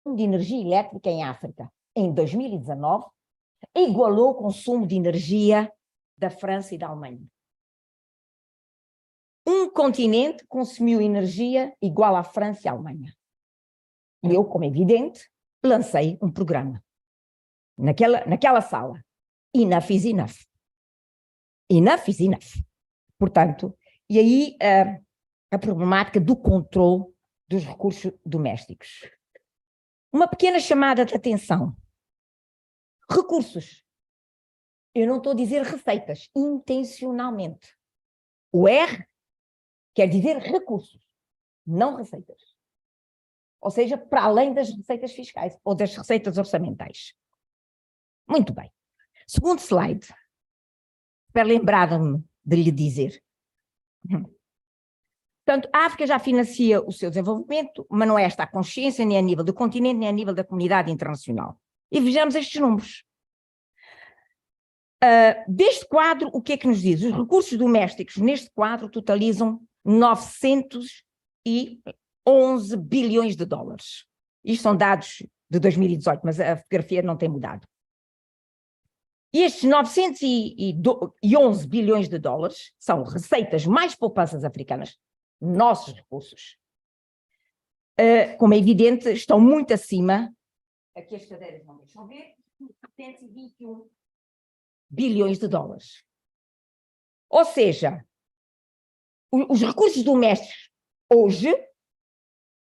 de energia elétrica em África, em 2019, igualou o consumo de energia da França e da Alemanha. Um continente consumiu energia igual à França e à Alemanha. E eu, como é evidente, lancei um programa naquela sala. Enough is enough. Enough is enough. Portanto, e aí a problemática do controle dos recursos domésticos. Uma pequena chamada de atenção. Recursos. Eu não estou a dizer receitas, intencionalmente. O R quer dizer recursos, não receitas. Ou seja, para além das receitas fiscais ou das receitas orçamentais. Muito bem. Segundo slide. Espero lembrar-me de lhe dizer. Portanto, a África já financia o seu desenvolvimento, mas não é esta a consciência, nem a nível do continente, nem a nível da comunidade internacional. E vejamos estes números. Deste quadro, o que é que nos diz? Os recursos domésticos neste quadro totalizam 911 bilhões de dólares. Isto são dados de 2018, mas a fotografia não tem mudado. E estes 911 bilhões de dólares são receitas mais poupanças africanas, nossos recursos. Como é evidente, estão muito acima, aqui as cadeiras não deixam ver, 721 bilhões de dólares. Ou seja, os recursos domésticos hoje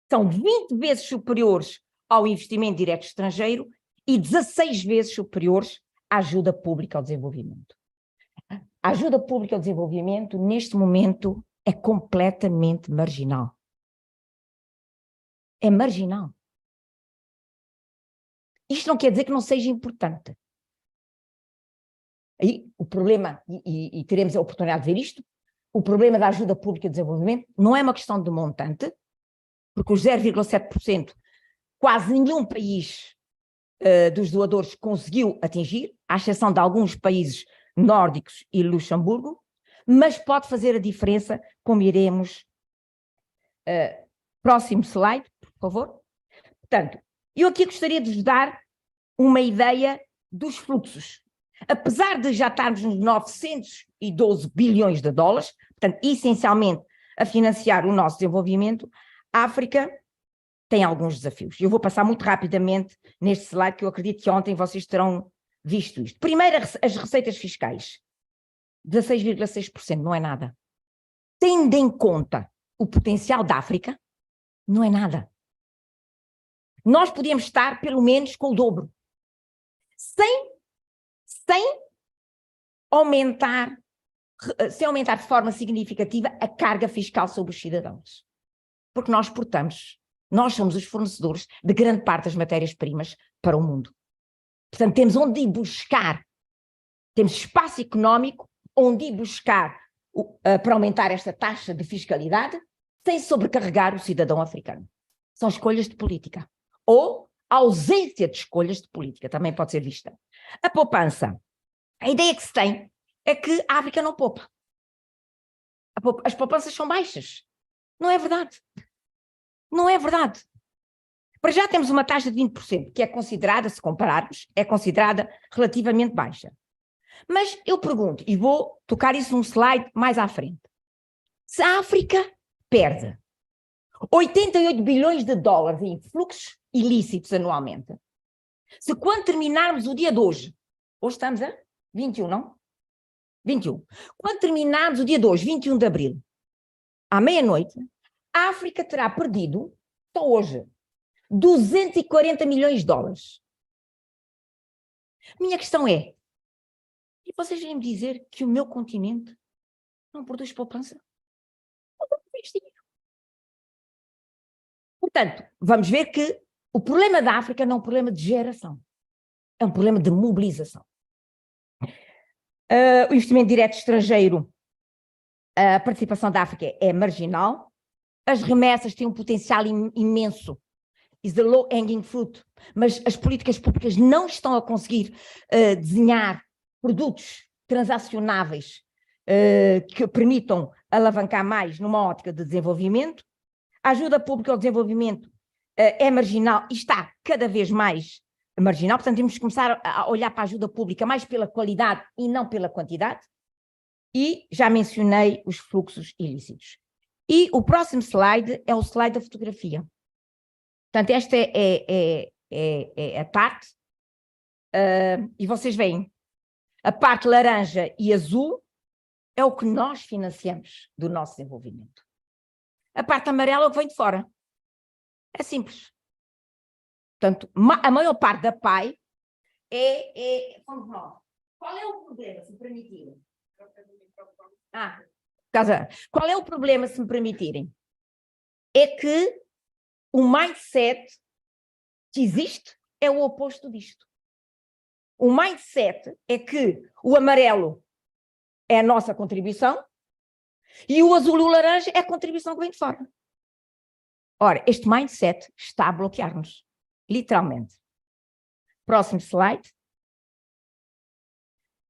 são 20 vezes superiores ao investimento direto estrangeiro e 16 vezes superiores à ajuda pública ao desenvolvimento. A ajuda pública ao desenvolvimento, neste momento, é completamente marginal. É marginal. Isto não quer dizer que não seja importante. Aí, o problema, e teremos a oportunidade de ver isto, o problema da ajuda pública de desenvolvimento não é uma questão de montante, porque os 0,7% quase nenhum país dos doadores conseguiu atingir, à exceção de alguns países nórdicos e Luxemburgo, mas pode fazer a diferença, como iremos. Próximo slide, por favor. Portanto, eu aqui gostaria de vos dar uma ideia dos fluxos. Apesar de já estarmos nos 912 bilhões de dólares, portanto, essencialmente a financiar o nosso desenvolvimento, a África tem alguns desafios. Eu vou passar muito rapidamente neste slide, que eu acredito que ontem vocês terão visto isto. Primeiro, as receitas fiscais. 16,6% não é nada. Tendo em conta o potencial da África, não é nada. Nós podíamos estar, pelo menos, com o dobro. Sem aumentar de forma significativa a carga fiscal sobre os cidadãos. Porque nós somos os fornecedores de grande parte das matérias-primas para o mundo. Portanto, temos onde ir buscar, temos espaço económico onde ir buscar para aumentar esta taxa de fiscalidade sem sobrecarregar o cidadão africano. São escolhas de política. Ou a ausência de escolhas de política, também pode ser vista. A poupança. A ideia que se tem é que a África não poupa. As poupanças são baixas. Não é verdade. Não é verdade. Para já temos uma taxa de 20%, que é considerada, se compararmos, é considerada relativamente baixa. Mas eu pergunto, e vou tocar isso num slide mais à frente. Se a África perde 88 bilhões de dólares em fluxos ilícitos anualmente, se quando terminarmos o dia de hoje estamos a 21, não? 21. Quando terminarmos o dia de hoje, 21 de abril, à meia-noite, a África terá perdido, só hoje, 240 milhões de dólares. Minha questão é, e vocês vêm me dizer que o meu continente não produz poupança? Não produz dinheiro. Portanto, vamos ver que o problema da África não é um problema de geração, é um problema de mobilização. O investimento direto estrangeiro, a participação da África é marginal, as remessas têm um potencial imenso, is the low hanging fruit, mas as políticas públicas não estão a conseguir desenhar produtos transacionáveis que permitam alavancar mais numa ótica de desenvolvimento. A ajuda pública ao desenvolvimento é marginal e está cada vez mais marginal, portanto temos que começar a olhar para a ajuda pública mais pela qualidade e não pela quantidade, e já mencionei os fluxos ilícitos. E o próximo slide é o slide da fotografia. Portanto, esta é a parte, e vocês veem, a parte laranja e azul é o que nós financiamos do nosso desenvolvimento. A parte amarela é o que vem de fora. É simples. Portanto, a maior parte da PAI somos nós. Qual é o problema, se me permitirem? Qual é o problema, se me permitirem? É que o mindset que existe é o oposto disto. O mindset é que o amarelo é a nossa contribuição e o azul e o laranja é a contribuição que vem de fora. Ora, este mindset está a bloquear-nos, literalmente. Próximo slide.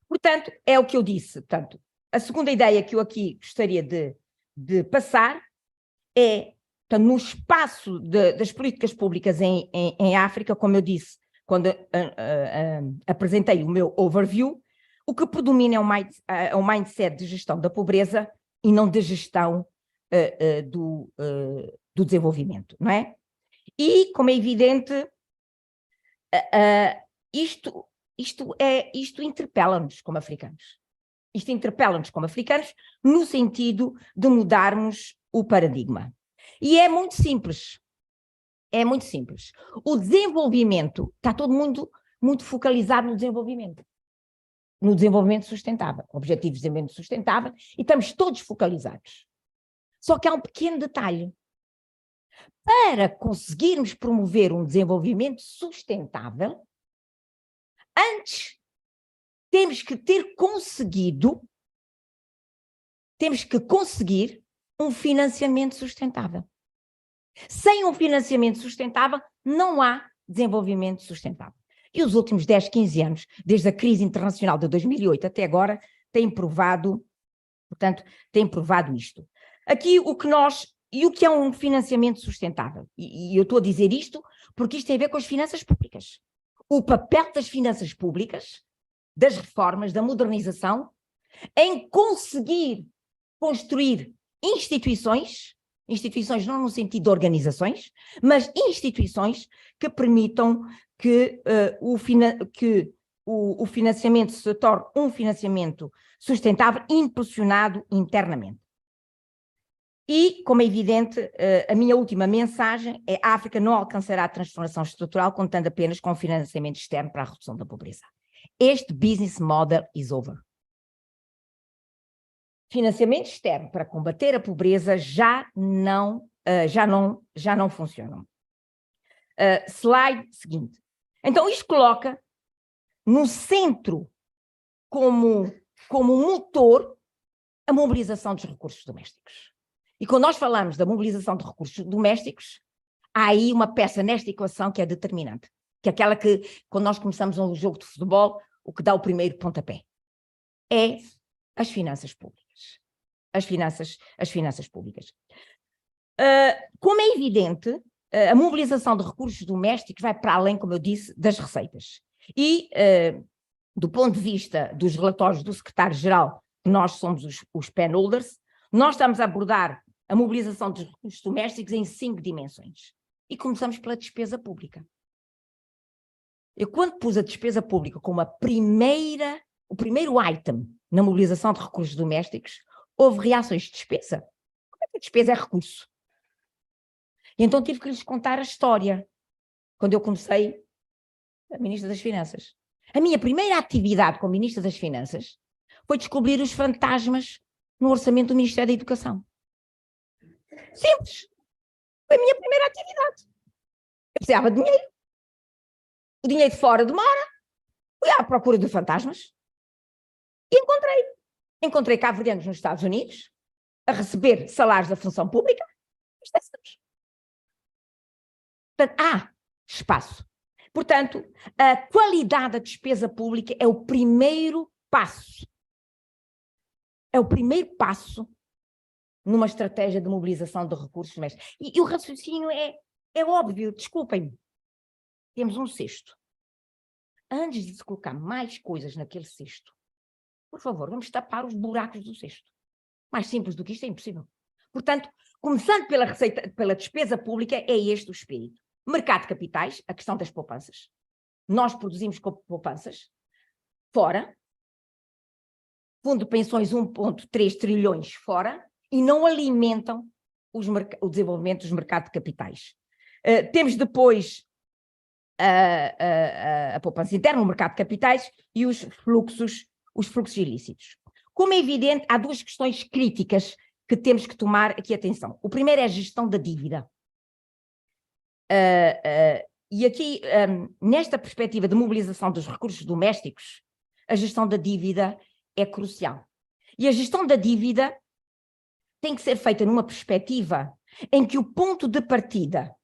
Portanto, é o que eu disse. Portanto, a segunda ideia que eu aqui gostaria de passar é, portanto, no espaço das políticas públicas em África, como eu disse, quando apresentei o meu overview, o que predomina é um mindset de gestão da pobreza e não de gestão do desenvolvimento, não é? E, como é evidente, isto interpela-nos como africanos. Isto interpela-nos como africanos no sentido de mudarmos o paradigma. E é muito simples. É muito simples. O desenvolvimento, está todo mundo muito focalizado no desenvolvimento sustentável, Objetivos de Desenvolvimento Sustentável, e estamos todos focalizados. Só que há um pequeno detalhe. Para conseguirmos promover um desenvolvimento sustentável, antes temos que conseguir um financiamento sustentável. Sem um financiamento sustentável, não há desenvolvimento sustentável. E os últimos 10, 15 anos, desde a crise internacional de 2008 até agora, têm provado isto. Aqui o que é um financiamento sustentável? E eu estou a dizer isto porque isto tem a ver com as finanças públicas. O papel das finanças públicas, das reformas, da modernização, em conseguir construir instituições não no sentido de organizações, mas instituições que permitam que o financiamento se torne um financiamento sustentável impulsionado internamente. E, como é evidente, a minha última mensagem é: a África não alcançará a transformação estrutural contando apenas com financiamento externo para a redução da pobreza. Este business model is over. Financiamento externo para combater a pobreza já não funcionam. Slide seguinte. Então, isto coloca no centro, como motor, a mobilização dos recursos domésticos. E quando nós falamos da mobilização de recursos domésticos, há aí uma peça nesta equação que é determinante, que é aquela que, quando nós começamos um jogo de futebol, o que dá o primeiro pontapé é as finanças públicas. As finanças públicas. Como é evidente, a mobilização de recursos domésticos vai para além, como eu disse, das receitas. E, do ponto de vista dos relatórios do secretário-geral, nós somos os penholders, nós estamos a abordar a mobilização dos recursos domésticos em 5 dimensões. E começamos pela despesa pública. Eu, quando pus a despesa pública como o primeiro item na mobilização de recursos domésticos, houve reações de despesa. Como é que a despesa é recurso? E então tive que lhes contar a história, quando eu comecei a Ministra das Finanças. A minha primeira atividade como Ministra das Finanças foi descobrir os fantasmas no orçamento do Ministério da Educação. Simples. Foi a minha primeira atividade. Eu precisava de dinheiro. O dinheiro de fora demora. Fui à procura de fantasmas e encontrei. Encontrei cabo-verdianos nos Estados Unidos a receber salários da função pública. Portanto, há espaço. Portanto, a qualidade da despesa pública é o primeiro passo. É o primeiro passo numa estratégia de mobilização de recursos domésticos. E o raciocínio é É óbvio, desculpem-me, temos um cesto. Antes de se colocar mais coisas naquele cesto, por favor, vamos tapar os buracos do cesto. Mais simples do que isto é impossível. Portanto, começando pela receita, pela despesa pública, é este o espírito. Mercado de capitais, a questão das poupanças. Nós produzimos poupanças, fora. Fundo de pensões 1,3 trilhões fora, e não alimentam o desenvolvimento dos mercados de capitais. Temos depois a poupança interna, o mercado de capitais e os fluxos ilícitos. Como é evidente, há duas questões críticas que temos que tomar aqui atenção. O primeiro é a gestão da dívida. E aqui, nesta perspectiva de mobilização dos recursos domésticos, a gestão da dívida é crucial. E a gestão da dívida tem que ser feita numa perspectiva em que o ponto de partida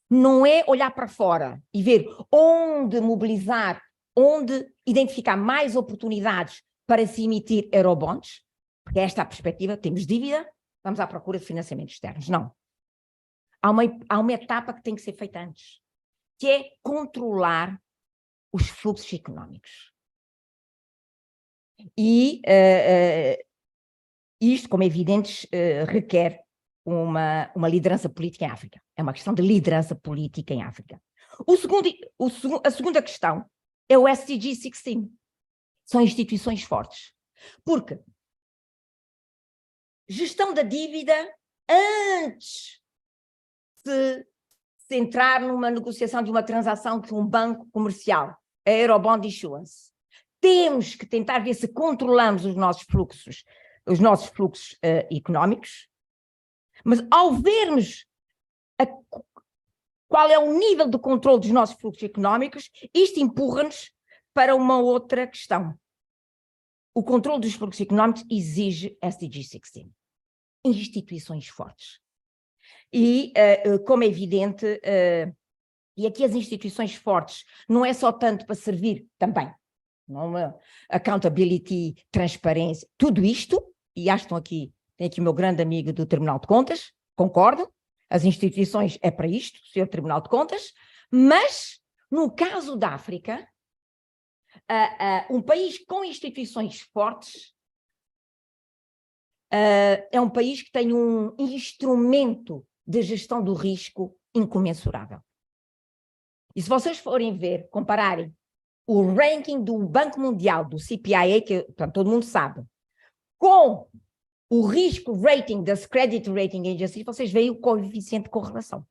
não é olhar para fora e ver onde mobilizar, onde identificar mais oportunidades para se emitir eurobonds, porque esta é a perspectiva, temos dívida, vamos à procura de financiamentos externos. Não. Há uma etapa que tem que ser feita antes, que é controlar os fluxos económicos. E isto, como é evidente, requer uma liderança política em África. É uma questão de liderança política em África. A segunda questão é o SDG 16. São instituições fortes. Porque gestão da dívida antes de se entrar numa negociação de uma transação com um banco comercial, a Eurobond Issuance. Temos que tentar ver se controlamos os nossos fluxos económicos, mas ao vermos qual é o nível de controle dos nossos fluxos económicos, isto empurra-nos para uma outra questão. O controle dos fluxos económicos exige SDG 16. Instituições fortes. E, como é evidente, e aqui as instituições fortes não é só tanto para servir também, não é? Accountability, transparência, tudo isto, e acho que tem aqui o meu grande amigo do Tribunal de Contas, concordo, as instituições é para isto, o Sr. Tribunal de Contas, mas no caso da África, um país com instituições fortes é um país que tem um instrumento de gestão do risco incomensurável. E se vocês forem ver, compararem o ranking do Banco Mundial, do CPIA, que portanto, todo mundo sabe, com o risco rating das Credit Rating Agencies, vocês veem o coeficiente de correlação.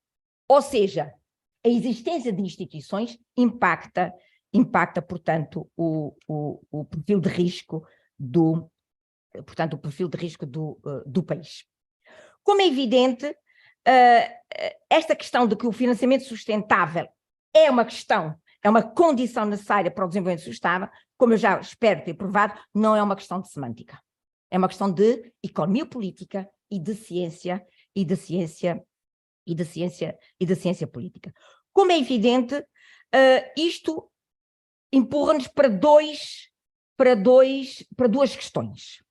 Ou seja, a existência de instituições impacta portanto, o perfil de risco do país. Como é evidente, esta questão de que o financiamento sustentável é uma condição necessária para o desenvolvimento sustentável, como eu já espero ter provado, não é uma questão de semântica. É uma questão de economia política e de ciência política. Como é evidente, isto empurra-nos para duas questões.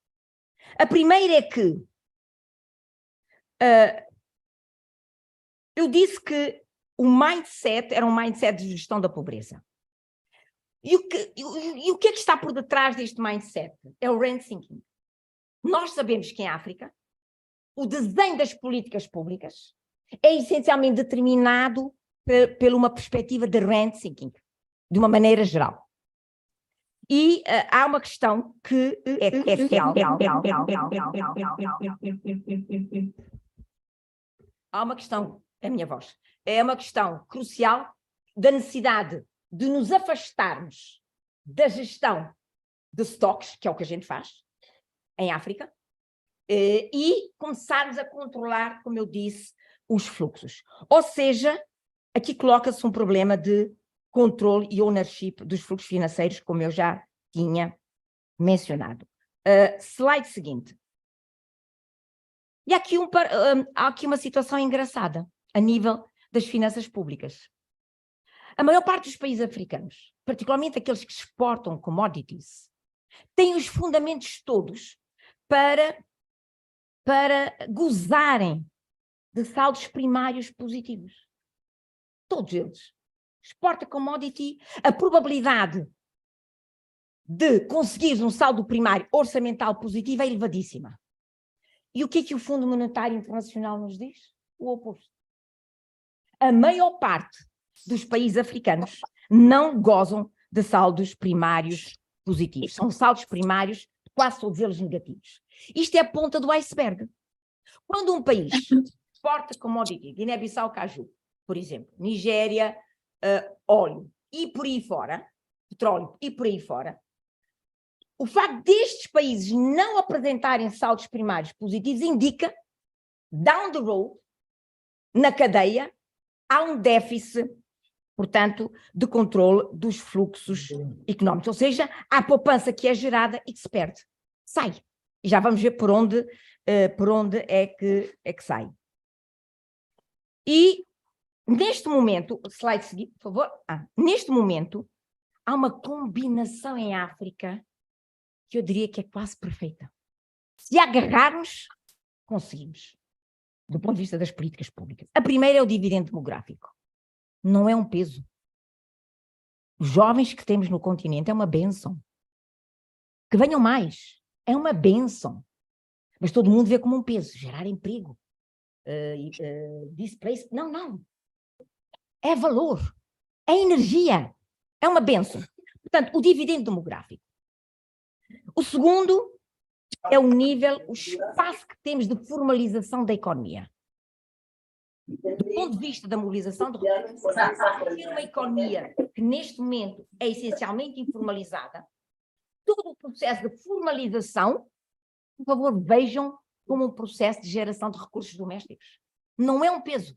A primeira é que eu disse que o mindset era um mindset de gestão da pobreza. E o que é que está por detrás deste mindset? É o rent seeking. Nós sabemos que em África o desenho das políticas públicas é essencialmente determinado por uma perspectiva de rent seeking, de uma maneira geral. E há uma questão que é crucial. Há uma questão, é a minha voz, é uma questão crucial da necessidade de nos afastarmos da gestão de estoques, que é o que a gente faz em África, e começarmos a controlar, como eu disse, os fluxos. Ou seja, aqui coloca-se um problema de controle e ownership dos fluxos financeiros, como eu já tinha mencionado. Slide seguinte. E há aqui uma situação engraçada a nível das finanças públicas. A maior parte dos países africanos, particularmente aqueles que exportam commodities, têm os fundamentos todos para gozarem de saldos primários positivos. todos eles, exporta commodity, a probabilidade de conseguir um saldo primário orçamental positivo é elevadíssima. E o que é que o Fundo Monetário Internacional nos diz? O oposto. A maior parte dos países africanos não gozam de saldos primários positivos. São saldos primários, quase todos eles negativos. Isto é a ponta do iceberg. Quando um país exporta commodity, Guiné-Bissau, caju, por exemplo, Nigéria, óleo, e por aí fora, petróleo, e por aí fora, o facto destes países não apresentarem saldos primários positivos indica, down the road, na cadeia, há um déficit, portanto, de controle dos fluxos económicos. Ou seja, há poupança que é gerada e que se perde. Sai. E já vamos ver por onde é que sai. E, neste momento, slide seguinte, por favor. Neste momento, há uma combinação em África que eu diria que é quase perfeita. Se agarrarmos, conseguimos, do ponto de vista das políticas públicas. A primeira é o dividendo demográfico. Não é um peso. Os jovens que temos no continente é uma bênção. Que venham mais. É uma bênção. Mas todo mundo vê como um peso. Gerar emprego. Displace. Não. É valor. É energia. É uma bênção. Portanto, o dividendo demográfico. O segundo é o nível, o espaço que temos de formalização da economia. Do ponto de vista da mobilização de recursos, ter uma economia que neste momento é essencialmente informalizada, todo o processo de formalização, por favor, vejam como um processo de geração de recursos domésticos. Não é um peso,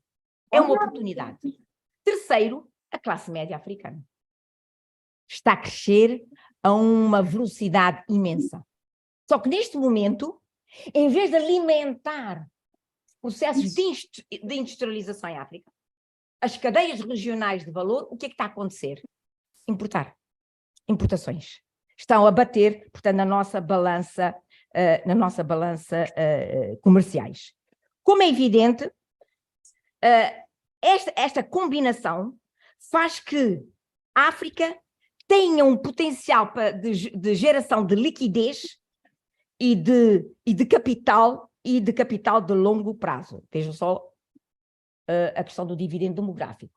é uma oportunidade. Terceiro, a classe média africana. Está a crescer a uma velocidade imensa. Só que neste momento, em vez de alimentar processos de industrialização em África, as cadeias regionais de valor, o que é que está a acontecer? Importações. Estão a bater, portanto, na nossa balança comerciais. Como é evidente, esta combinação faz que a África tenha um potencial de geração de liquidez e de capital de longo prazo. Vejam só a questão do dividendo demográfico.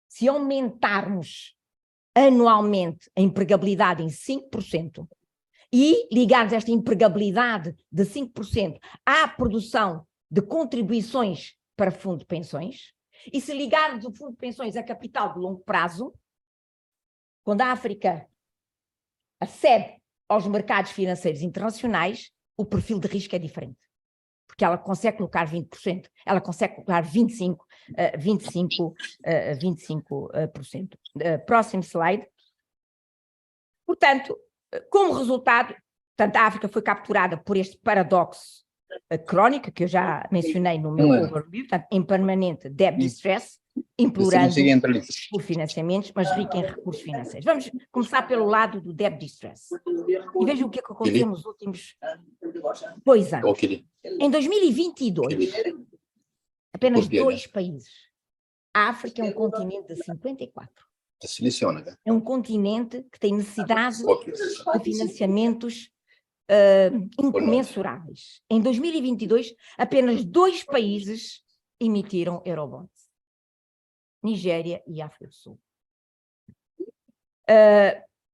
Se aumentarmos anualmente a empregabilidade em 5% e ligarmos esta empregabilidade de 5% à produção de contribuições para fundo de pensões, e se ligarmos o fundo de pensões a capital de longo prazo, quando a África acede aos mercados financeiros internacionais, o perfil de risco é diferente. Porque ela consegue colocar 20%, ela consegue colocar 25%. Próximo slide. Portanto, como resultado, a África foi capturada por este paradoxo crónico, que eu já mencionei no meu overview, portanto, em permanente debt distress, implorando por financiamentos, mas rica em recursos financeiros. Vamos começar pelo lado do debt distress. E vejam o que é que aconteceu nos últimos 2 anos. Em 2022, apenas 2 países. A África é um continente de 54. É um continente que tem necessidade de financiamentos incomensuráveis. Em 2022, apenas 2 países emitiram Eurobonds. Nigéria e África do Sul.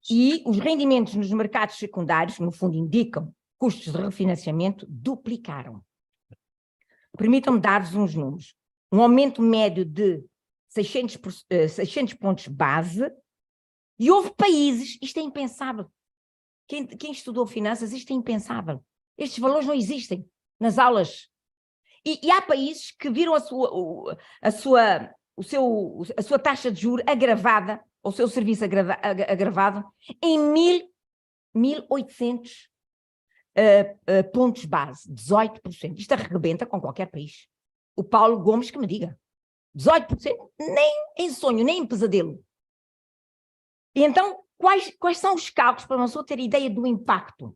E os rendimentos nos mercados secundários, no fundo, indicam custos de refinanciamento, duplicaram. Permitam-me dar-vos uns números. Um aumento médio de 600 pontos base, e houve países, isto é impensável. Quem estudou finanças, isto é impensável. Estes valores não existem nas aulas. E há países que viram a sua taxa de juros agravada, ou o seu serviço agravado, em 1.800 pontos base, 18%. Isto arrebenta com qualquer país. O Paulo Gomes que me diga. 18%, nem em sonho, nem em pesadelo. E então, quais são os cálculos para uma pessoa ter ideia do impacto?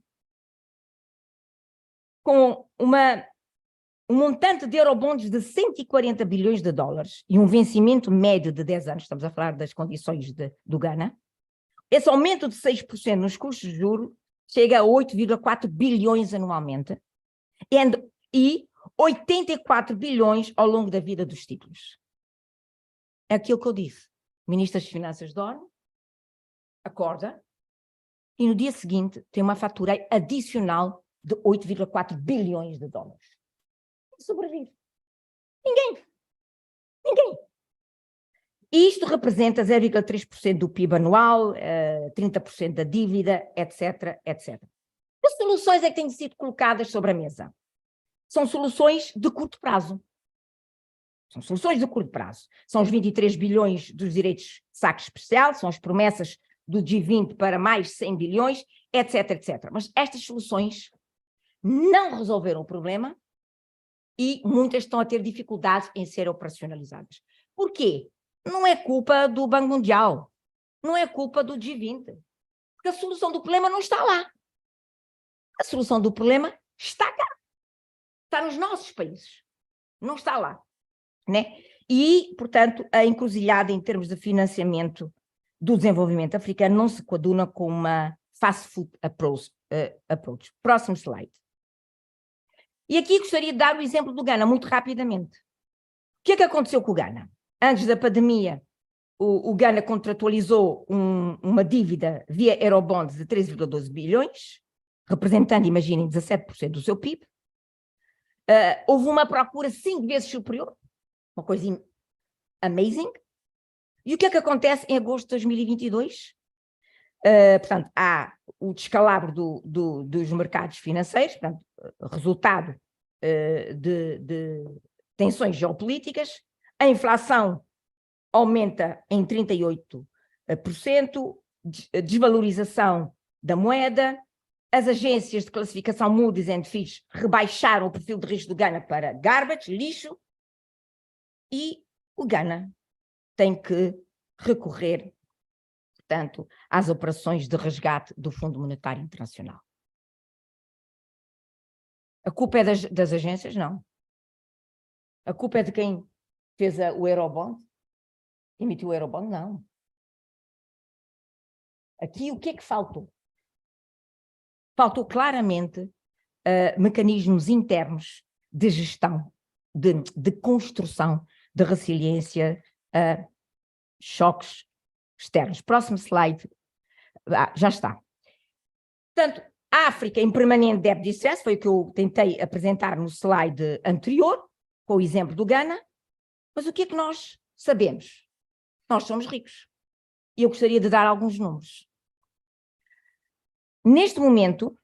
Com um montante de eurobonds de 140 bilhões de dólares e um vencimento médio de 10 anos, estamos a falar das condições do Ghana, esse aumento de 6% nos custos de juros chega a 8,4 bilhões anualmente e 84 bilhões ao longo da vida dos títulos. É aquilo que eu disse. O Ministro das Finanças dorme, acorda, e no dia seguinte tem uma fatura adicional de 8,4 bilhões de dólares. Quem sobrevive? Ninguém. Ninguém. E isto representa 0,3% do PIB anual, 30% da dívida, etc, etc. Que soluções é que têm sido colocadas sobre a mesa? São soluções de curto prazo. São soluções de curto prazo. São os 23 bilhões dos direitos de saque especial, são as promessas do G20 para mais 100 bilhões, etc, etc. Mas estas soluções não resolveram o problema e muitas estão a ter dificuldades em ser operacionalizadas. Porquê? Não é culpa do Banco Mundial, não é culpa do G20, porque a solução do problema não está lá. A solução do problema está cá, está nos nossos países, não está lá, né? E, portanto, a encruzilhada em termos de financiamento do desenvolvimento africano não se coaduna com uma fast food approach. Próximo slide. E aqui gostaria de dar o exemplo do Ghana, muito rapidamente. O que é que aconteceu com o Ghana? Antes da pandemia, o Ghana contratualizou uma dívida via Eurobonds de 3,12 bilhões, representando, imaginem, 17% do seu PIB. Houve uma procura 5 vezes superior, uma coisa amazing. E o que é que acontece em agosto de 2022? Portanto, há o descalabro dos mercados financeiros, portanto, resultado de tensões geopolíticas. A inflação aumenta em 38%, desvalorização da moeda, as agências de classificação Moody's and Fitch rebaixaram o perfil de risco do Ghana para garbage, lixo, e o Ghana tem que recorrer, portanto, às operações de resgate do Fundo Monetário Internacional. A culpa é das agências? Não. A culpa é de quem fez o Eurobond? Emitiu o Eurobond? Não. Aqui o que é que faltou? Faltou claramente mecanismos internos de gestão, de construção, de resiliência a choques externos. Próximo slide. Já está. Portanto, a África em permanente débito de excesso, foi o que eu tentei apresentar no slide anterior, com o exemplo do Ghana, mas o que é que nós sabemos? Nós somos ricos. E eu gostaria de dar alguns números. Neste momento,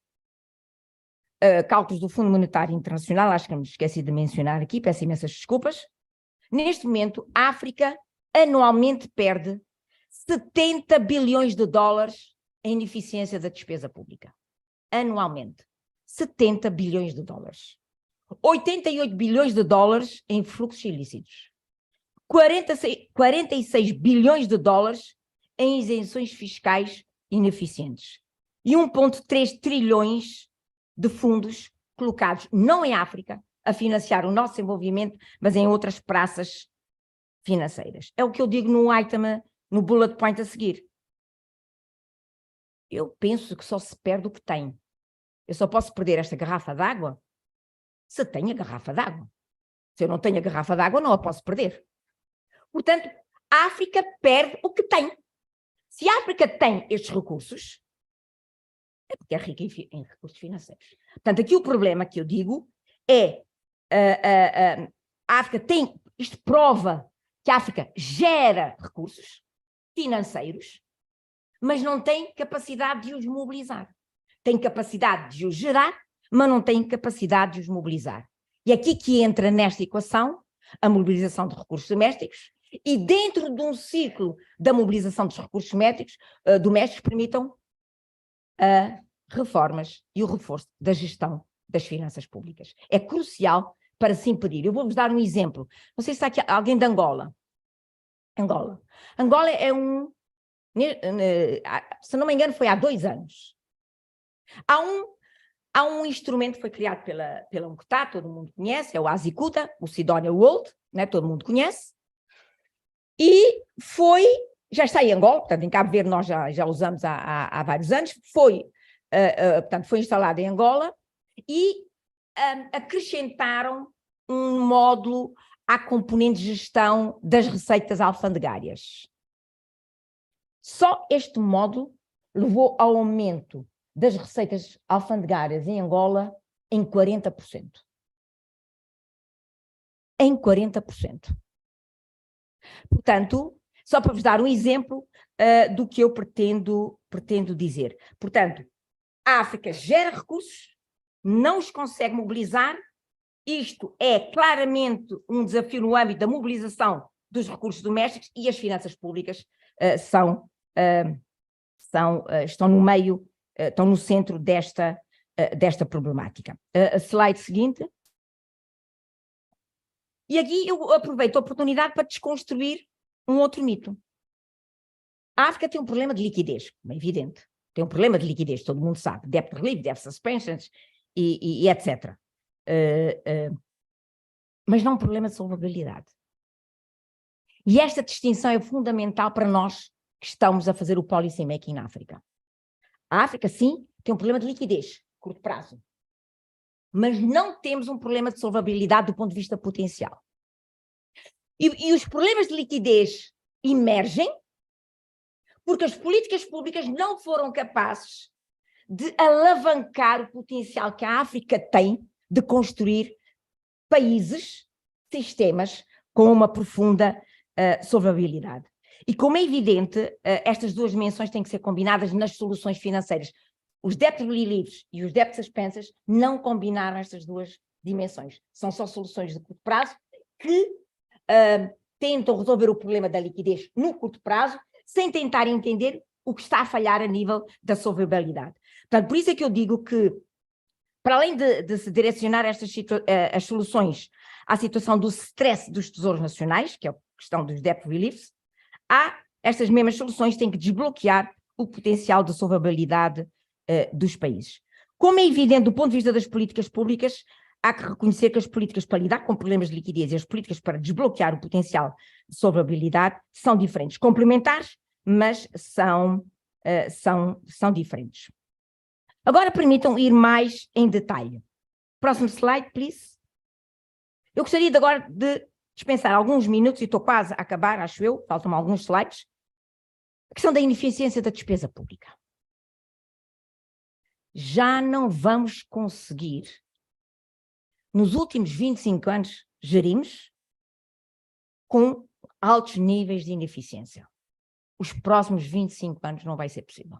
cálculos do Fundo Monetário Internacional, acho que me esqueci de mencionar aqui, peço imensas desculpas. Neste momento, a África anualmente perde 70 bilhões de dólares em ineficiência da despesa pública. Anualmente. 70 bilhões de dólares. 88 bilhões de dólares em fluxos ilícitos. 46 bilhões de dólares em isenções fiscais ineficientes. E 1,3 trilhões de fundos colocados não em África a financiar o nosso desenvolvimento, mas em outras praças financeiras. É o que eu digo no item, no bullet point a seguir. Eu penso que só se perde o que tem. Eu só posso perder esta garrafa d'água se tenho a garrafa d'água. Se eu não tenho a garrafa d'água, não a posso perder. Portanto, a África perde o que tem. Se a África tem estes recursos, é porque é rica em recursos financeiros. Portanto, aqui o problema que eu digo é a África tem, isto prova que a África gera recursos financeiros, mas não tem capacidade de os mobilizar. Tem capacidade de os gerar, mas não tem capacidade de os mobilizar. E aqui que entra nesta equação a mobilização de recursos domésticos e dentro de um ciclo da mobilização dos recursos domésticos permitam reformas e o reforço da gestão das finanças públicas. É crucial para se impedir. Eu vou-vos dar um exemplo. Não sei se está aqui alguém de Angola. Angola é se não me engano, foi há 2 anos. Há um instrumento que foi criado pela UNCTAD, todo mundo conhece, é o ASICUTA, o Sidonia World, né, todo mundo conhece, e já está em Angola, portanto, em Cabo Verde nós já usamos há vários anos, portanto, foi instalado em Angola, e acrescentaram um módulo à componente de gestão das receitas alfandegárias. Só este módulo levou ao aumento das receitas alfandegárias em Angola em 40%. Em 40%. Portanto, só para vos dar um exemplo do que eu pretendo dizer. Portanto, a África gera recursos, não os consegue mobilizar. Isto é claramente um desafio no âmbito da mobilização dos recursos domésticos, e as finanças públicas estão no meio, estão no centro desta problemática. A slide seguinte. E aqui eu aproveito a oportunidade para desconstruir um outro mito. A África tem um problema de liquidez, como é evidente. Tem um problema de liquidez, todo mundo sabe. Debt relief, debt suspensions e etc. Mas não um problema de solvabilidade. E esta distinção é fundamental para nós que estamos a fazer o policy making na África. A África, sim, tem um problema de liquidez, curto prazo. Mas não temos um problema de solvabilidade do ponto de vista potencial. E os problemas de liquidez emergem porque as políticas públicas não foram capazes de alavancar o potencial que a África tem de construir países, sistemas com uma profunda solvabilidade. E como é evidente, estas duas dimensões têm que ser combinadas nas soluções financeiras. Os debt reliefs e os debt suspensions não combinaram estas duas dimensões. São só soluções de curto prazo que tentam resolver o problema da liquidez no curto prazo, sem tentar entender o que está a falhar a nível da solvabilidade. Portanto, por isso é que eu digo que, para além de se direcionar as soluções à situação do stress dos tesouros nacionais, que é a questão dos debt reliefs, estas mesmas soluções têm que desbloquear o potencial de solvabilidade dos países. Como é evidente, do ponto de vista das políticas públicas, há que reconhecer que as políticas para lidar com problemas de liquidez e as políticas para desbloquear o potencial de solvabilidade são diferentes, complementares, mas são diferentes. Agora permitam ir mais em detalhe. Próximo slide, please. Eu gostaria agora de dispensar alguns minutos, e estou quase a acabar, acho eu, faltam alguns slides, a questão da ineficiência da despesa pública. Já não vamos conseguir, nos últimos 25 anos, gerimos com altos níveis de ineficiência. Os próximos 25 anos não vai ser possível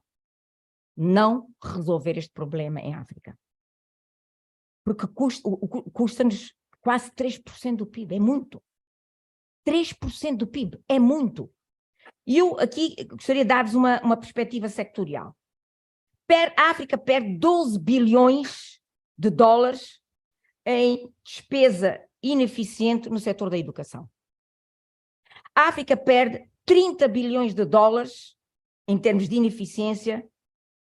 não resolver este problema em África. Porque custa-nos quase 3% do PIB, é muito. 3% do PIB, é muito. E eu aqui gostaria de dar-vos uma perspectiva sectorial. A África perde 12 bilhões de dólares em despesa ineficiente no setor da educação. A África perde 30 bilhões de dólares em termos de ineficiência,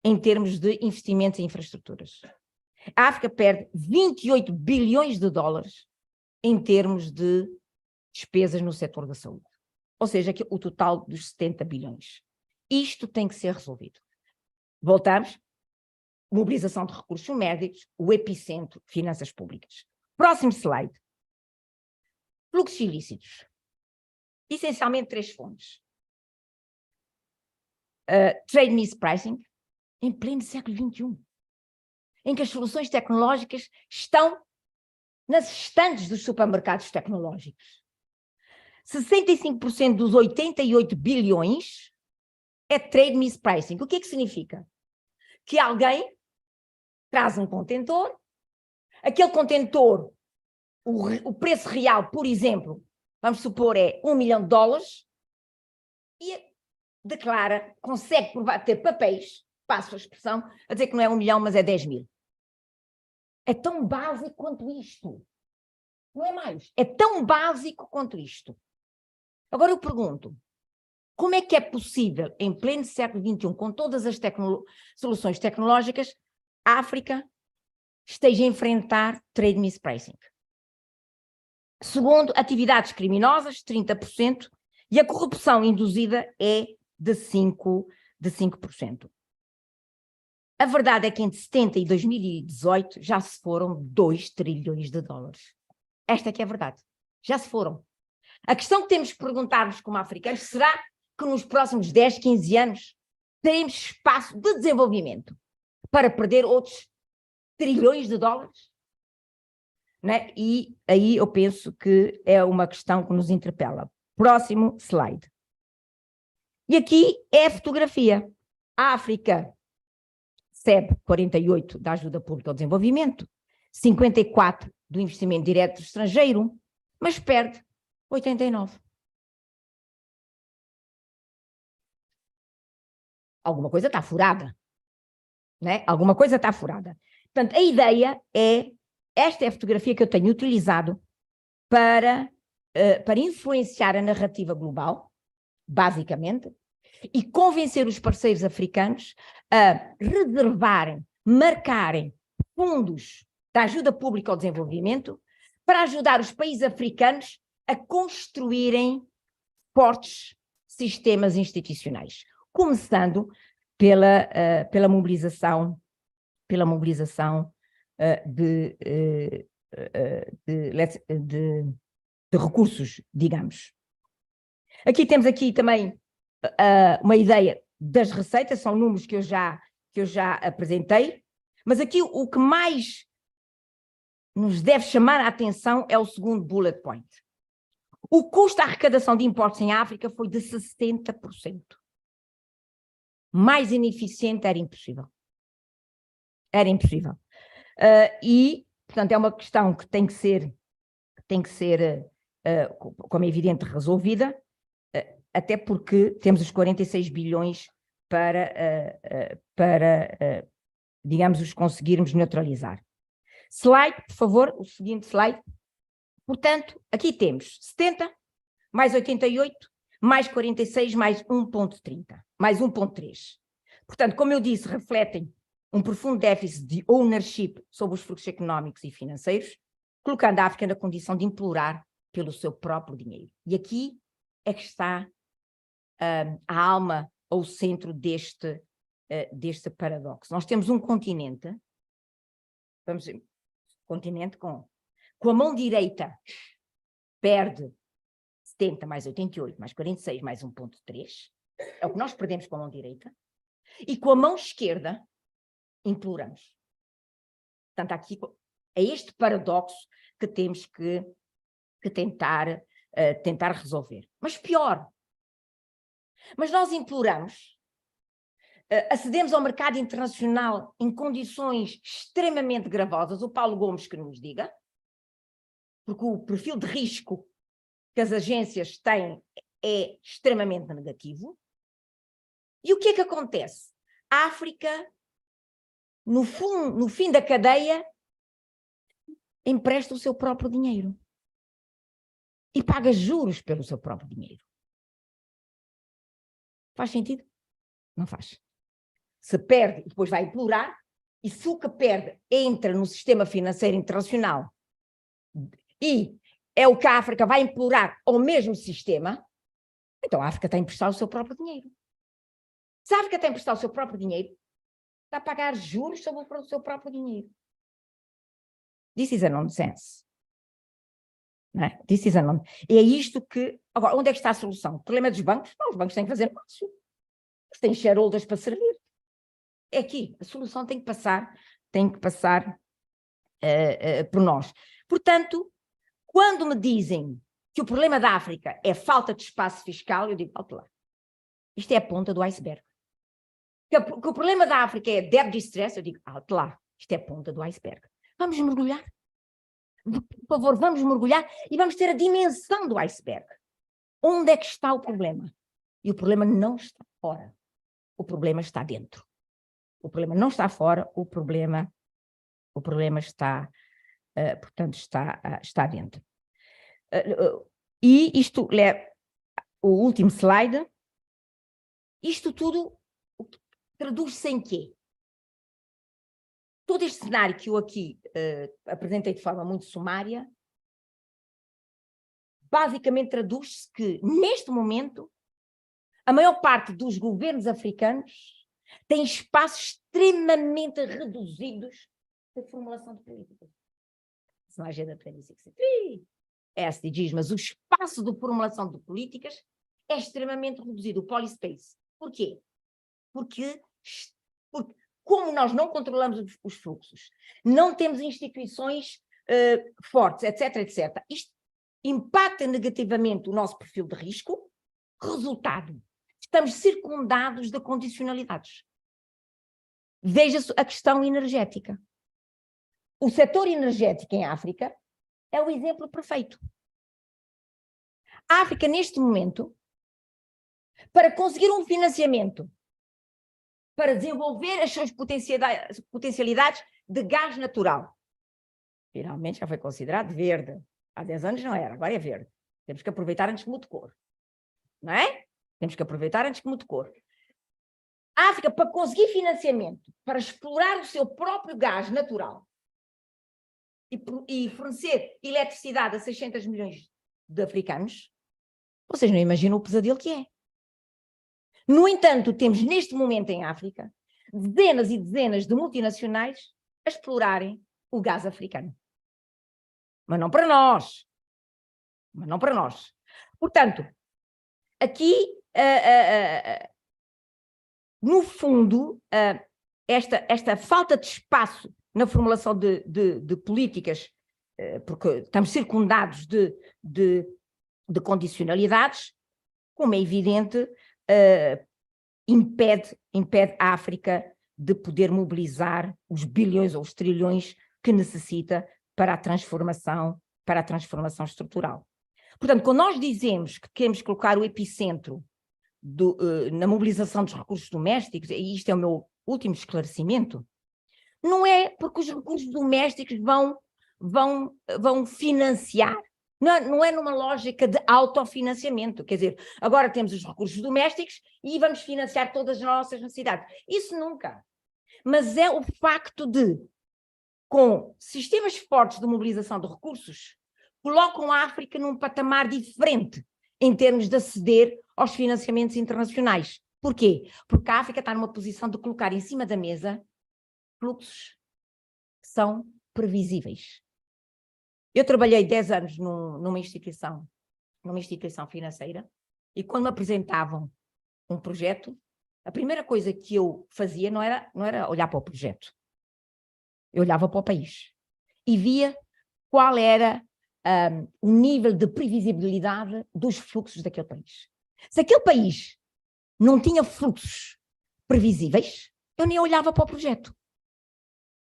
em termos de investimentos em infraestruturas. A África perde 28 bilhões de dólares em termos de despesas no setor da saúde. Ou seja, o total dos 70 bilhões. Isto tem que ser resolvido. Voltamos. Mobilização de recursos médicos, o epicentro, finanças públicas. Próximo slide. Fluxos ilícitos. Essencialmente 3 fontes. Trade mispricing, em pleno século XXI, em que as soluções tecnológicas estão nas estantes dos supermercados tecnológicos. 65% dos 88 bilhões é trade mispricing. O que é que significa? Que alguém traz um contentor, aquele contentor, o preço real, por exemplo, vamos supor, é $1 milhão, e declara, consegue provar, ter papéis, passo a expressão, a dizer que não é 1 milhão, mas é 10 mil. É tão básico quanto isto. Não é mais. É tão básico quanto isto. Agora eu pergunto, como é que é possível, em pleno século XXI, com todas as soluções tecnológicas, a África esteja a enfrentar trade mispricing. Segundo, atividades criminosas, 30%, e a corrupção induzida é de 5%. A verdade é que entre 70 e 2018 já se foram 2 trilhões de dólares. Esta é que é a verdade. Já se foram. A questão que temos que perguntar-nos como africanos, será que nos próximos 10, 15 anos teremos espaço de desenvolvimento para perder outros trilhões de dólares? Né? E aí eu penso que é uma questão que nos interpela. Próximo slide. E aqui é a fotografia. A África recebe 48 da ajuda pública ao desenvolvimento, 54 do investimento direto estrangeiro, mas perde 89. Alguma coisa está furada. Né? Alguma coisa está furada. Portanto, a ideia é, esta é a fotografia que eu tenho utilizado para influenciar a narrativa global, basicamente, e convencer os parceiros africanos a reservarem, marcarem fundos da ajuda pública ao desenvolvimento para ajudar os países africanos a construírem fortes sistemas institucionais, começando pela mobilização de recursos, digamos. Aqui temos também uma ideia das receitas, são números que eu já apresentei, mas aqui o que mais nos deve chamar a atenção é o segundo bullet point. O custo da arrecadação de impostos em África foi de 60%. Mais ineficiente era impossível. Era impossível. E, portanto, é uma questão que tem que ser como é evidente, resolvida, até porque temos os 46 bilhões para digamos, os conseguirmos neutralizar. Slide, por favor, o seguinte slide. Portanto, aqui temos 70, mais 88, mais 46, mais 1,30, mais 1,3. Portanto, como eu disse, refletem um profundo déficit de ownership sobre os fluxos económicos e financeiros, colocando a África na condição de implorar pelo seu próprio dinheiro. E aqui é que está a alma ou o centro deste paradoxo. Nós temos um continente, com a mão direita perde 70 mais 88 mais 46 mais 1,3, é o que nós perdemos com a mão direita, e com a mão esquerda imploramos. Portanto, aqui é este paradoxo que temos que tentar resolver. Mas pior, mas nós imploramos, acedemos ao mercado internacional em condições extremamente gravosas, o Paulo Gomes que nos diga, porque o perfil de risco que as agências têm é extremamente negativo. E o que é que acontece? A África, no fim da cadeia, empresta o seu próprio dinheiro e paga juros pelo seu próprio dinheiro. Faz sentido? Não faz. Se perde e depois vai implorar, e se o que perde entra no sistema financeiro internacional e é o que a África vai implorar ao mesmo sistema, então a África tem que emprestar o seu próprio dinheiro. Se a África tem que emprestar o seu próprio dinheiro, está a pagar juros sobre o seu próprio dinheiro. This is a nonsense. Não é? This is a nonsense. E é isto que... Agora, onde é que está a solução? O problema dos bancos? Não, os bancos têm que fazer negócio. Eles têm shareholders para servir. É aqui. A solução tem que passar por nós. Portanto, quando me dizem que o problema da África é falta de espaço fiscal, eu digo, alto lá. Isto é a ponta do iceberg. Que o problema da África é debt distress, eu digo, alto lá. Isto é a ponta do iceberg. Vamos mergulhar. Por favor, vamos mergulhar e vamos ter a dimensão do iceberg. Onde é que está o problema? E o problema não está fora. O problema está dentro. O problema não está fora, o problema está, portanto, está dentro. E isto leva, o último slide, isto tudo traduz-se em quê? todo este cenário que eu aqui apresentei de forma muito sumária, basicamente traduz-se que, neste momento, a maior parte dos governos africanos tem espaços extremamente reduzidos de formulação de políticas. Se não há agenda 2063, é SDGs, mas o espaço de formulação de políticas é extremamente reduzido, o polyspace. Porquê? Porque como nós não controlamos os fluxos, não temos instituições fortes, etc., etc., isto impacta negativamente o nosso perfil de risco. Resultado, estamos circundados de condicionalidades. Veja-se a questão energética. O setor energético em África é o exemplo perfeito. A África, neste momento, para conseguir um financiamento para desenvolver as suas potencialidades de gás natural, finalmente já foi considerado verde. Há 10 anos não era, agora é verde. Temos que aproveitar antes que mude cor. Não é? Temos que aproveitar antes que mude cor. A África, para conseguir financiamento, para explorar o seu próprio gás natural e fornecer eletricidade a 600 milhões de africanos, vocês não imaginam o pesadelo que é. No entanto, temos neste momento em África dezenas e dezenas de multinacionais a explorarem o gás africano. Mas não para nós. Mas não para nós. Portanto, aqui, no fundo, esta falta de espaço na formulação de políticas, porque estamos circundados de condicionalidades, como é evidente, impede a África de poder mobilizar os bilhões ou os trilhões que necessita para a transformação estrutural. Portanto, quando nós dizemos que queremos colocar o epicentro na mobilização dos recursos domésticos, e isto é o meu último esclarecimento, não é porque os recursos domésticos vão financiar, não é numa lógica de autofinanciamento, quer dizer, agora temos os recursos domésticos e vamos financiar todas as nossas necessidades. Isso nunca. Mas é o facto de, com sistemas fortes de mobilização de recursos, colocam a África num patamar diferente em termos de aceder aos financiamentos internacionais. Porquê? Porque a África está numa posição de colocar em cima da mesa fluxos que são previsíveis. Eu trabalhei 10 anos numa instituição financeira e quando me apresentavam um projeto, a primeira coisa que eu fazia não era olhar para o projeto. Eu olhava para o país e via qual era o nível de previsibilidade dos fluxos daquele país. Se aquele país não tinha fluxos previsíveis, eu nem olhava para o projeto.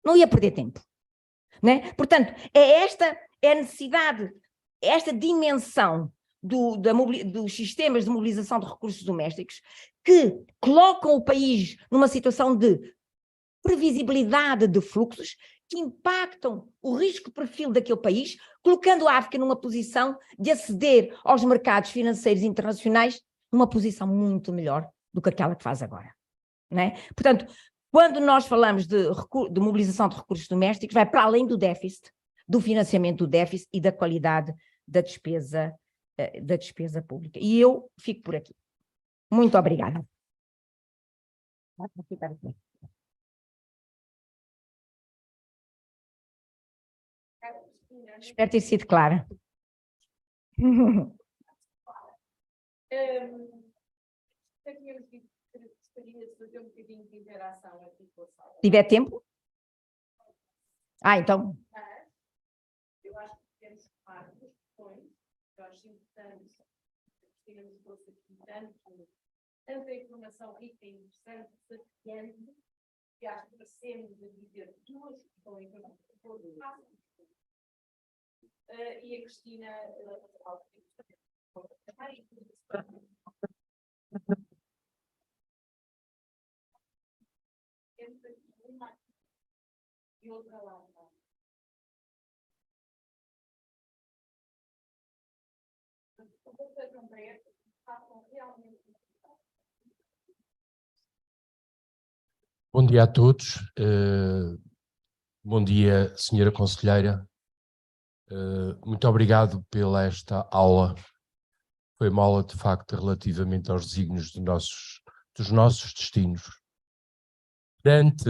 Não ia perder tempo. Né? Portanto, é a necessidade, esta dimensão dos sistemas de mobilização de recursos domésticos que colocam o país numa situação de previsibilidade de fluxos que impactam o risco-perfil daquele país, colocando a África numa posição de aceder aos mercados financeiros internacionais numa posição muito melhor do que aquela que faz agora. Né? Portanto, quando nós falamos de mobilização de recursos domésticos, vai para além do déficit, do financiamento do déficit e da qualidade da despesa pública. E eu fico por aqui. Muito obrigada. Espero ter sido clara. Se tiver tempo? Então. Eu acho que temos que falar duas questões, que eu acho importante, que trouxe aqui tanto a informação rica e interessante, desafiante, que acho que parecemos a dizer duas questões que eu não estou e a Cristina e outra lá. Bom dia a todos. Bom dia, senhora conselheira. Muito obrigado pela esta aula. Foi uma aula, de facto, relativamente aos desígnios dos nossos destinos. Dante,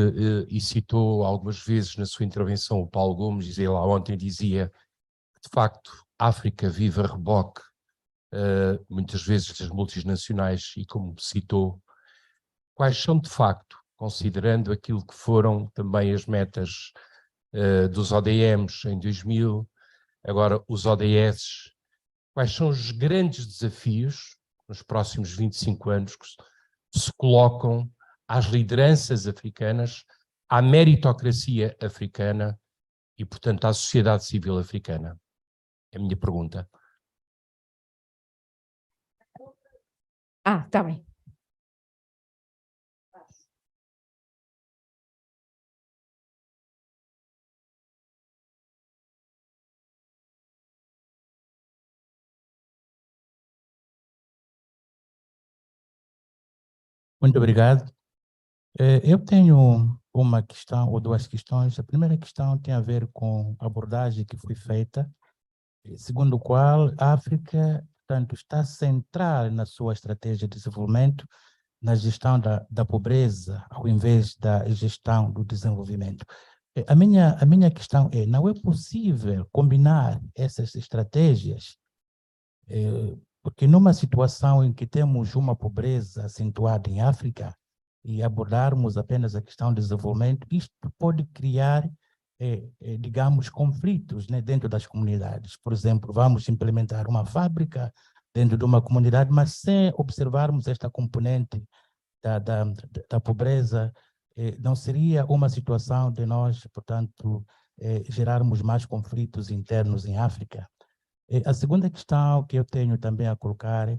e citou algumas vezes na sua intervenção o Paulo Gomes, dizia lá ontem, dizia que, de facto, a África vive a reboque, muitas vezes das multinacionais, e como citou, quais são, de facto, considerando aquilo que foram também as metas dos ODMs em 2000, agora os ODS, quais são os grandes desafios nos próximos 25 anos que se colocam às lideranças africanas, à meritocracia africana e, portanto, à sociedade civil africana? É a minha pergunta. Está bem. Muito obrigado. Eu tenho uma questão ou duas questões. A primeira questão tem a ver com a abordagem que foi feita, segundo a qual a África, portanto, está centrada na sua estratégia de desenvolvimento na gestão da pobreza, ao invés da gestão do desenvolvimento. A minha questão é, não é possível combinar essas estratégias, porque numa situação em que temos uma pobreza acentuada em África, e abordarmos apenas a questão do desenvolvimento, isto pode criar, digamos, conflitos, né, dentro das comunidades. Por exemplo, vamos implementar uma fábrica dentro de uma comunidade, mas sem observarmos esta componente da pobreza, não seria uma situação de nós, portanto, gerarmos mais conflitos internos em África? A segunda questão que eu tenho também a colocar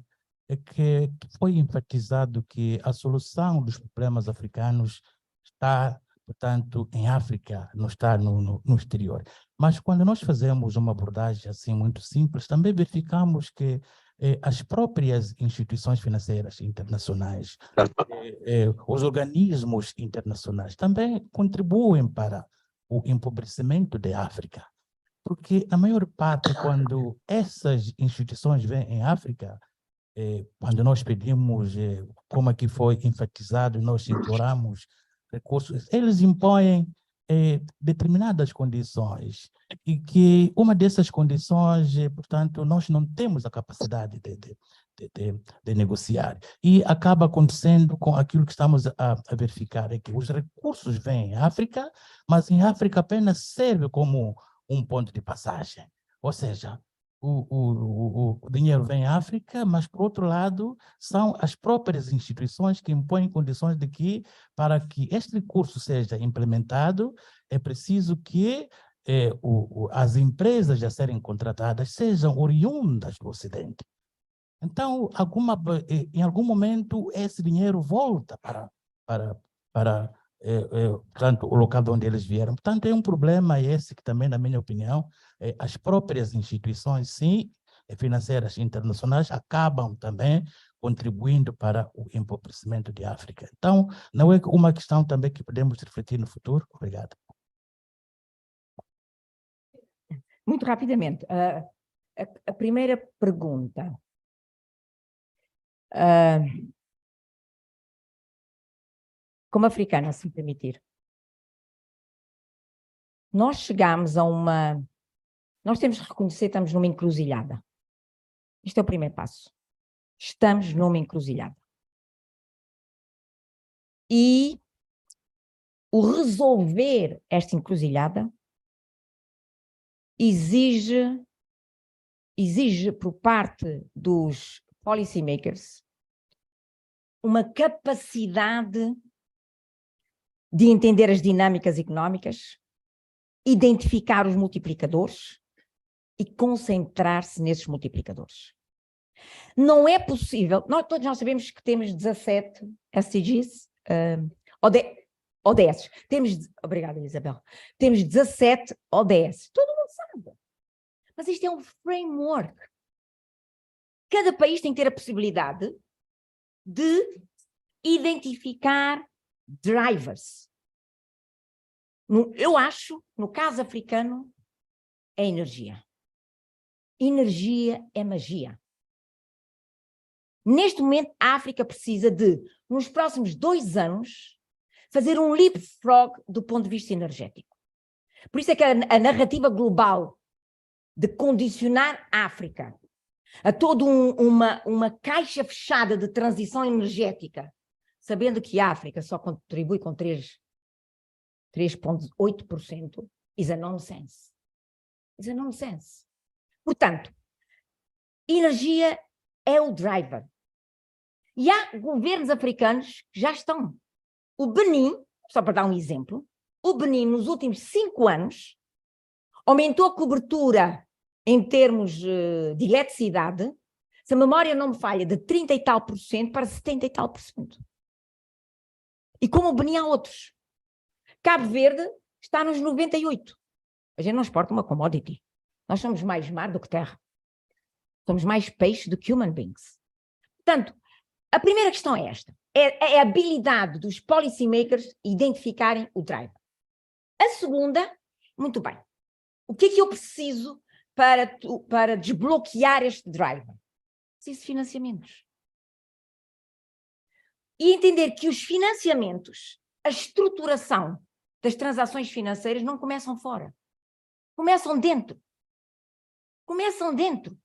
é que foi enfatizado que a solução dos problemas africanos está, portanto, em África, não está no exterior. Mas quando nós fazemos uma abordagem assim muito simples, também verificamos que as próprias instituições financeiras internacionais, os organismos internacionais também contribuem para o empobrecimento da África. Porque a maior parte, quando essas instituições vêm em África, quando nós pedimos, como aqui foi enfatizado, nós imploramos recursos, eles impõem determinadas condições, e que uma dessas condições, portanto, nós não temos a capacidade de negociar. E acaba acontecendo com aquilo que estamos a verificar, é que os recursos vêm em África, mas em África apenas serve como um ponto de passagem. Ou seja, o dinheiro vem à África, mas, por outro lado, são as próprias instituições que impõem condições de que, para que este recurso seja implementado, é preciso que as empresas a serem contratadas sejam oriundas do Ocidente. Então, em algum momento, esse dinheiro volta para portanto, o local de onde eles vieram. Portanto, é um problema esse que também, na minha opinião, as próprias instituições, sim, financeiras internacionais, acabam também contribuindo para o empobrecimento de África. Então, não é uma questão também que podemos refletir no futuro? Obrigado. Muito rapidamente, a primeira pergunta. Como africana, se me permitir. Nós chegamos a uma... Nós temos que reconhecer que estamos numa encruzilhada. Este é o primeiro passo. Estamos numa encruzilhada. E o resolver esta encruzilhada exige por parte dos policymakers uma capacidade de entender as dinâmicas económicas, identificar os multiplicadores e concentrar-se nesses multiplicadores. Não é possível, todos nós sabemos que temos 17 SDGs, ODS. Obrigada, Isabel. Temos 17 ODS. Todo mundo sabe. Mas isto é um framework. Cada país tem que ter a possibilidade de identificar drivers. Eu acho, no caso africano, é energia. Energia é magia. Neste momento, a África precisa de, nos próximos 2 anos, fazer um leapfrog do ponto de vista energético. Por isso é que a narrativa global de condicionar a África a toda uma caixa fechada de transição energética, sabendo que a África só contribui com 3,8%, is a nonsense. Is a nonsense. Portanto, energia é o driver. E há governos africanos que já estão. O Benin, só para dar um exemplo, o Benin nos últimos 5 anos aumentou a cobertura em termos de eletricidade, se a memória não me falha, de 30 e tal por cento para 70 e tal por cento. E como o Benin há outros. Cabo Verde está nos 98. A gente não exporta uma commodity. Nós somos mais mar do que terra. Somos mais peixe do que human beings. Portanto, a primeira questão é esta. É a habilidade dos policymakers identificarem o driver. A segunda, muito bem. O que é que eu preciso para desbloquear este driver? Preciso de financiamentos. E entender que os financiamentos, a estruturação das transações financeiras não começam fora. Começam dentro. Começam dentro.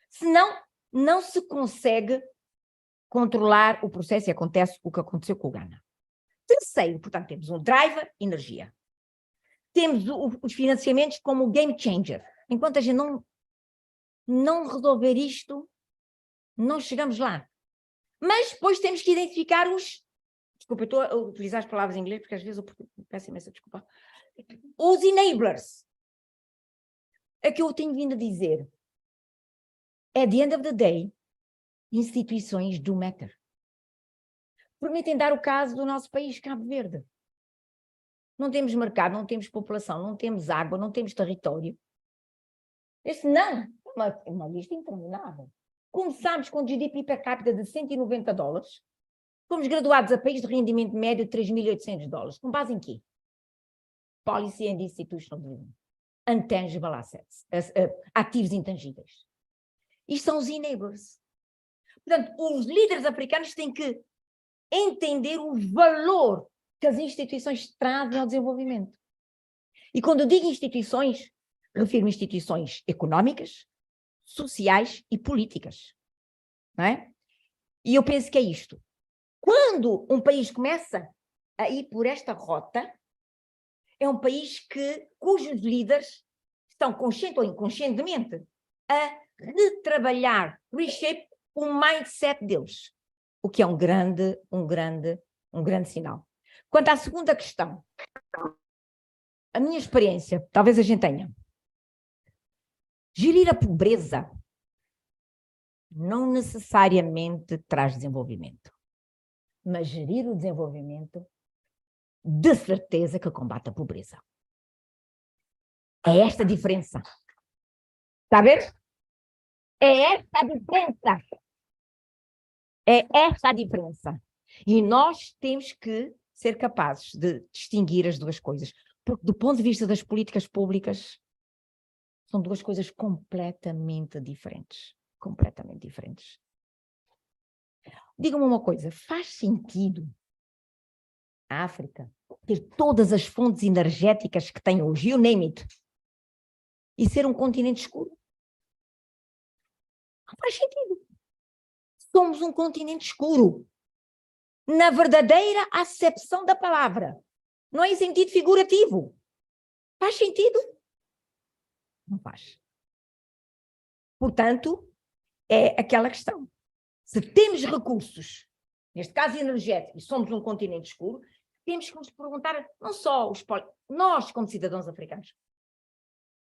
Senão, não se consegue controlar o processo e acontece o que aconteceu com o Ghana. Terceiro, portanto, temos um driver, energia. Temos os financiamentos como o game changer. Enquanto a gente não resolver isto, não chegamos lá. Mas depois temos que identificar os... Desculpa, eu estou a utilizar as palavras em inglês porque às vezes eu peço imensa desculpa. Os enablers. É que eu tenho vindo a dizer. At the end of the day, instituições do matter. Permitem dar o caso do nosso país, Cabo Verde. Não temos mercado, não temos população, não temos água, não temos território. Esse não, é uma lista interminável. Começámos com GDP per capita de $190. Fomos graduados a país de rendimento médio de $3.800. Com base em quê? Policy and Institutional Development. Intangible assets. Ativos intangíveis. Isto são os enablers. Portanto, os líderes africanos têm que entender o valor que as instituições trazem ao desenvolvimento. E quando eu digo instituições, refiro-me a instituições económicas, sociais e políticas. Não é? E eu penso que é isto. Quando um país começa a ir por esta rota, é um país cujos líderes estão consciente ou inconscientemente a retrabalhar, reshape o mindset deles, o que é um grande sinal. Quanto à segunda questão, a minha experiência, talvez a gente tenha, gerir a pobreza não necessariamente traz desenvolvimento, mas gerir o desenvolvimento de certeza que combate a pobreza. É esta a diferença. Está a ver? É esta a diferença. É esta a diferença. E nós temos que ser capazes de distinguir as duas coisas. Porque do ponto de vista das políticas públicas, são duas coisas completamente diferentes. Completamente diferentes. Diga-me uma coisa, faz sentido a África ter todas as fontes energéticas que tem hoje, you name it, e ser um continente escuro? Não faz sentido. Somos um continente escuro. Na verdadeira acepção da palavra. Não é em sentido figurativo. Faz sentido? Não faz. Portanto, é aquela questão. Se temos recursos, neste caso energéticos, e somos um continente escuro, temos que nos perguntar, não só nós como cidadãos africanos,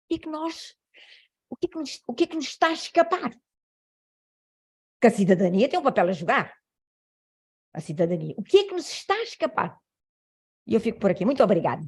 o que é que nos está a escapar? Porque a cidadania tem um papel a jogar. A cidadania. O que é que nos está a escapar? E eu fico por aqui. Muito obrigada.